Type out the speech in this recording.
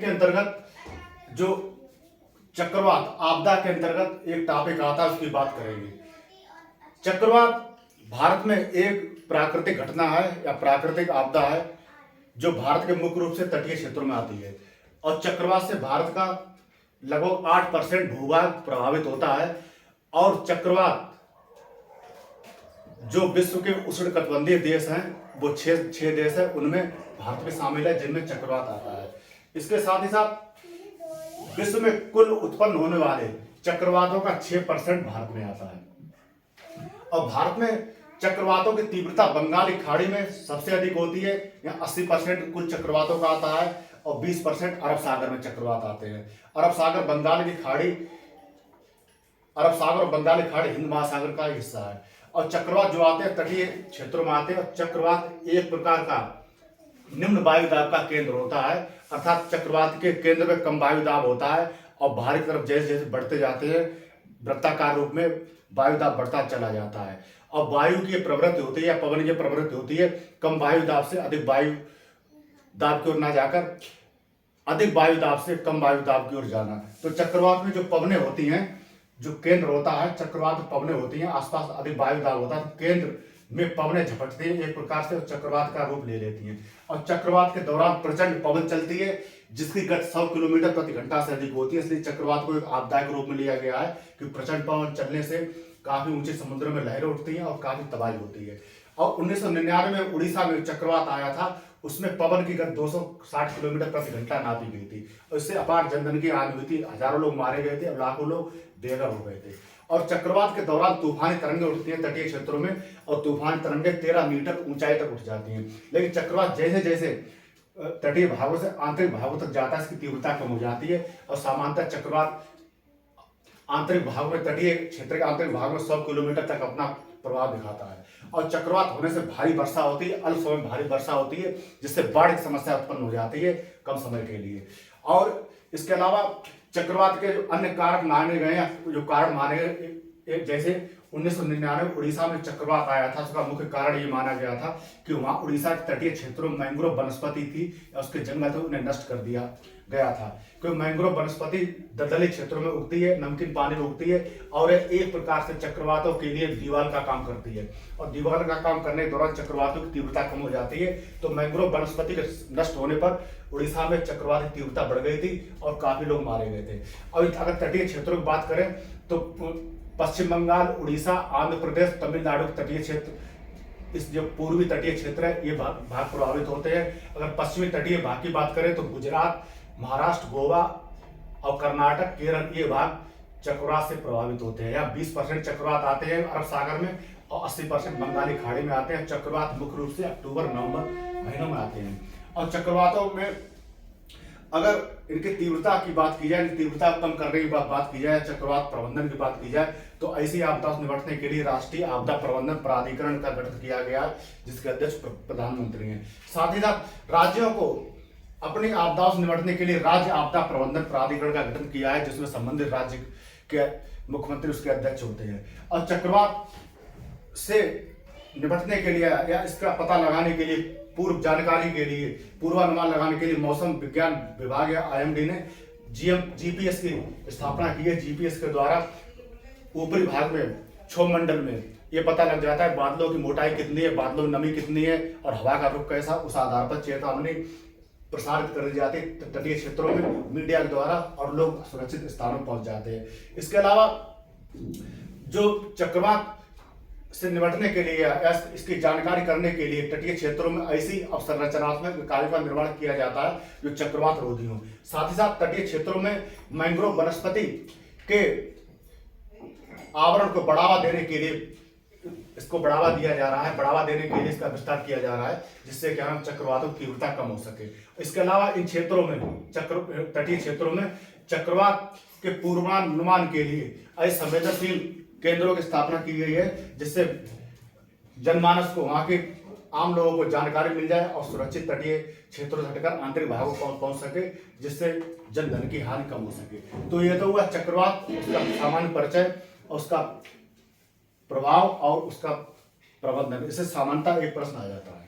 के अंतर्गत जो चक्रवात आपदा के अंतर्गत एक टॉपिक आता है, उसकी बात करेंगे। चक्रवात भारत में एक प्राकृतिक घटना है या प्राकृतिक आपदा है जो भारत के मुख्य रूप से तटीय क्षेत्रों में आती है, और चक्रवात से भारत का लगभग 8% भूभाग प्रभावित होता है। और चक्रवात जो विश्व के उष्णकटिबंधीय देश हैं, वो छह देश है, उनमें भारत भी शामिल है जिनमें चक्रवात आता है। इसके साथ ही साथ विश्व में कुल उत्पन्न होने वाले चक्रवातों का 6% भारत में आता है। और भारत में चक्रवातों की तीव्रता बंगाली खाड़ी में सबसे अधिक होती है, यहाँ 80% कुल चक्रवातों का आता है, और 20% अरब सागर में चक्रवात आते हैं। अरब सागर और बंगाली खाड़ी हिंद महासागर का हिस्सा है। और चक्रवात जो आते हैं तटीय क्षेत्रों में आते हैं, और चक्रवात एक प्रकार का निम्न वायु दाब का केंद्र होता है, अर्थात चक्रवात के केंद्र में कम वायु दाब होता है, और बाहरी तरफ जैसे जैसे बढ़ते जाते हैं वृत्ताकार रूप में वायु दाब बढ़ता चला जाता है। और वायु की प्रवृत्ति होती है या पवन की प्रवृत्ति होती है कम वायु दाब से अधिक वायु दाब की ओर ना जाकर अधिक वायु दाब से कम वायु दाब की ओर जाना। तो चक्रवात में जो पवनें होती हैं, जो केंद्र होता है, चक्रवात पवनें होती हैं, आसपास अधिक वायु दाब होता है, केंद्र में पवनें झपटती हैं, एक प्रकार से चक्रवात का रूप ले लेती हैं। और चक्रवात के दौरान प्रचंड पवन चलती है जिसकी गति 100 किलोमीटर प्रति घंटा से अधिक होती है। इसलिए चक्रवात को एक आपदा के रूप में लिया गया है कि प्रचंड पवन चलने से काफी ऊंचे समुद्र में लहरें उठती हैं और काफी तबाही होती है। और 1999 में उड़ीसा में चक्रवात आया था, उसमें पवन की गति 260 किलोमीटर प्रति घंटा नापी गई थी, और इससे अपार जनधन की हानि हुई थी, हजारों लोग मारे गए थे और लाखों लोग बेघर हो गए थे। और चक्रवात के दौरान तूफानी तरंगें उठती हैं तटीय क्षेत्रों में, और तूफानी तरंगें 13 मीटर ऊंचाई तक उठ जाती हैं। लेकिन चक्रवात जैसे जैसे तटीय भागों से आंतरिक भागों तक जाता है, इसकी तीव्रता कम हो जाती है, और सामान्यतः चक्रवात आंतरिक भागों में तटीय क्षेत्र के आंतरिक भागों में 100 किलोमीटर तक अपना प्रभाव दिखाता है। और चक्रवात होने से भारी वर्षा होती है, अल्प समय में भारी वर्षा होती है, जिससे बाढ़ की समस्या उत्पन्न हो जाती है कम समय के लिए। और इसके अलावा चक्रवात के जो अन्य कारक माने गए हैं, जो कारण माने गए, जैसे 1999 उड़ीसा में चक्रवात आया था, उसका मुख्य कारण ये माना गया था कि वहां उड़ीसा के तटीय क्षेत्रों में मैंग्रोव वनस्पति थी, उसके जंगल थे, उन्हें नष्ट कर दिया गया था। क्योंकि मैंग्रोव वनस्पति दलदली क्षेत्रों में उगती है, नमकीन पानी में उगती है, और एक प्रकार से चक्रवातों के लिए दीवार का काम करती है। और दीवार का काम करने के दौरान चक्रवातों की तीव्रता कम हो जाती है। तो मैंग्रोव वनस्पति के नष्ट होने पर उड़ीसा में चक्रवात की तीव्रता बढ़ गई थी और काफी लोग मारे गए थे। और अगर तटीय क्षेत्रों की बात करें तो पश्चिम बंगाल, उड़ीसा, आंध्र प्रदेश, तमिलनाडु के तटीय क्षेत्र, इस जो पूर्वी तटीय क्षेत्र है, ये भाग प्रभावित होते हैं। अगर पश्चिमी तटीय भाग की बात करें तो गुजरात, महाराष्ट्र, गोवा और कर्नाटक, केरल, ये भाग चक्रवात से प्रभावित होते हैं। यहाँ 20% चक्रवात आते हैं अरब सागर में, और 80% बंगाली खाड़ी में आते हैं। चक्रवात मुख्य रूप से अक्टूबर-नवंबर महीनों में आते हैं। और चक्रवातों में अगर इनकी तीव्रता की बात की जाए, तीव्रता कम करने की बात की जाए, चक्रवात प्रबंधन की बात की जाए, तो ऐसी आपदा से निपटने के लिए राष्ट्रीय आपदा प्रबंधन प्राधिकरण का गठन किया गया, जिसके अध्यक्ष प्रधानमंत्री हैं। साथ ही साथ राज्यों को अपनी आपदाओं से निपटने के लिए राज्य आपदा प्रबंधन प्राधिकरण का गठन किया है, जिसमें संबंधित राज्य के मुख्यमंत्री उसके अध्यक्ष होते हैं। और चक्रवात से निपटने के लिए या इसका पता लगाने के लिए, पूर्व जानकारी के लिए, पूर्वानुमान लगाने के लिए मौसम विज्ञान विभाग या IMD ने जीपीएस की स्थापना की है। जीपीएस के द्वारा ऊपरी भाग में क्षोभ मंडल में ये पता लग जाता है बादलों की मोटाई कितनी है, बादलों में नमी कितनी है और हवा का रुख कैसा, उस आधार पर चेतावनी प्रसारित कर दी जाती है तटीय क्षेत्रों में मीडिया के द्वारा, और लोग सुरक्षित स्थानों पर पहुंच जाते हैं। इसके अलावा जो चक्रवात से निपटने के लिए या इसकी जानकारी करने के लिए तटीय क्षेत्रों में ऐसी अवसंरचनात्मक इकाइयों का निर्माण किया जाता है जो चक्रवात रोधी हो। साथ ही साथ तटीय क्षेत्रों में मैंग्रोव वनस्पति के आवरण को बढ़ावा देने के लिए इसको बढ़ावा दिया जा रहा है, बढ़ावा देने के लिए इसका विस्तार किया जा रहा है, जिससे क्या चक्रवातों की तीव्रता कम हो सके। इसके अलावा इन क्षेत्रों में तटीय क्षेत्रों में चक्रवात के पूर्वानुमान के लिए ऐसे संवेदनशील केंद्रों की स्थापना की गई है, जिससे जनमानस को, वहां के आम लोगों को जानकारी मिल जाए और सुरक्षित तटीय क्षेत्रों से हटकर आंतरिक भागों को पहुंच सके, जिससे जनधन की हानि कम हो सके। तो ये तो हुआ चक्रवात, उसका सामान्य परिचय, उसका प्रभाव और उसका प्रबंधन। इससे सामान्यतः एक प्रश्न आ जाता है।